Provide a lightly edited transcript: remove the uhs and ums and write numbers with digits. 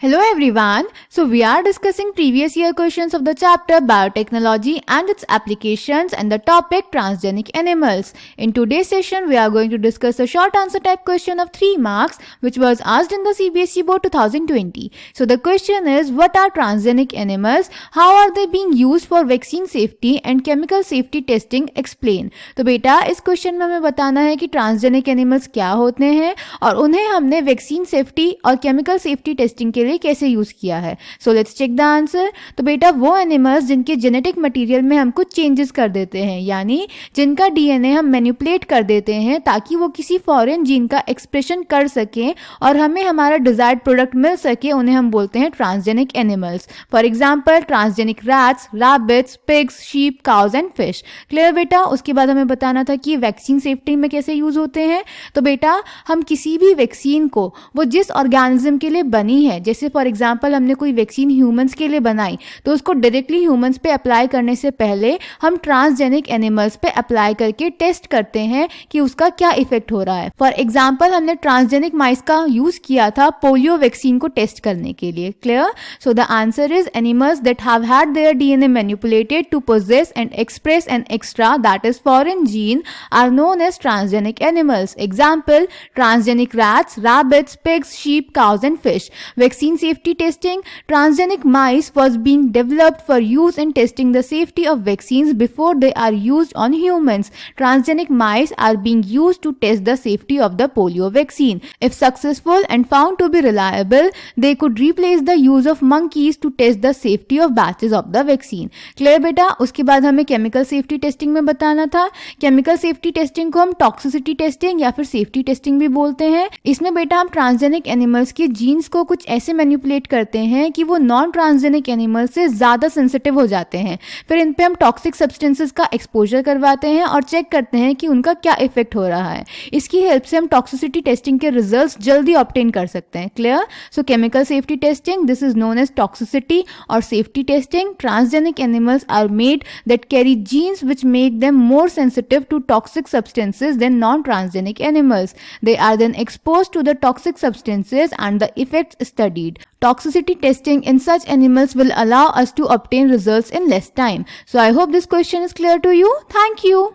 Hello everyone. So we are discussing previous year questions of the chapter biotechnology and its applications and the topic transgenic animals. In today's session we are going to discuss a short answer type question of 3 marks which was asked in the CBSE board 2020. So the question is, what are transgenic animals? How are they being used for vaccine safety and chemical safety testing? Explain. तो बेटा इस question में हमें बताना है कि transgenic animals क्या होते हैं और उन्हें हमने वैक्सीन सेफ्टी और केमिकल सेफ्टी टेस्टिंग के लिए कैसे यूज किया है. So let's check the answer. तो बेटा वो एनिमल्स जिनके जेनेटिक मटेरियल में हम कुछ चेंजेस कर देते हैं, यानी जिनका डीएनए हम मैनिपुलेट कर देते हैं ताकि वो किसी फॉरेन जीन का एक्सप्रेशन कर सकें और हमें हमारा डिजायर्ड प्रोडक्ट मिल सके, उन्हें हम बोलते हैं transgenic animals. For example transgenic rats, rabbits, pigs, sheep, cause and fish. Clear बेटा. उसके बाद हमें बताना था कि वैक्सीन सेफ्टी में कैसे यूज होते हैं. तो बेटा हम किसी भी वैक्सीन को वो जिस ऑर्गेनिज्म के लिए बनी है, जैसे फॉर एग्जांपल हमने कोई वैक्सीन ह्यूमंस के लिए बनाई तो उसको डायरेक्टली ह्यूमंस पे अप्लाई करने से पहले हम ट्रांसजेनिक एनिमल्स पे अप्लाई करके टेस्ट करते हैं कि उसका क्या इफेक्ट हो रहा है. फॉर एग्जांपल हमने ट्रांसजेनिक माइस का यूज किया था पोलियो वैक्सीन को टेस्ट करने के लिए. Clear. So the answer is animals that have had their DNA manipulated to possess and express an extra that is foreign gene are known as transgenic animals. Example transgenic rats, rabbits, pigs, sheep, cows and fish. Vaccine safety testing. Transgenic mice was being developed for use in testing the safety of vaccines before they are used on humans. Transgenic mice are being used to test the safety of the polio vaccine. If successful and found to be reliable, they could replace the use of monkeys to test the safety of batches of the vaccine. Clear बेटा. उसके बाद हमें chemical safety testing में बताना था. Chemical safety testing को हम toxicity testing या फिर safety testing भी बोलते हैं. इसमें बेटा हम ट्रांसजेनिक एनिमल्स के जीन्स को कुछ ऐसे मैनिपुलेट करते हैं कि वो नॉन ट्रांसजेनिक एनिमल्स से ज़्यादा सेंसिटिव हो जाते हैं. फिर इन पे हम टॉक्सिक सब्सटेंसेस का एक्सपोजर करवाते हैं और चेक करते हैं कि उनका क्या इफेक्ट हो रहा है. इसकी हेल्प से हम टॉक्सिसिटी टेस्टिंग के रिजल्ट्स जल्दी ऑब्टेन कर सकते हैं. Clear. So chemical safety testing, this is known as toxicity और safety testing. Transgenic animals are made that carry genes which make them more sensitive to toxic substances than non transgenic animals. They are then exposed to the toxic substances and the effects studied. Toxicity testing in such animals will allow us to obtain results in less time. So I hope this question is clear to you. Thank you.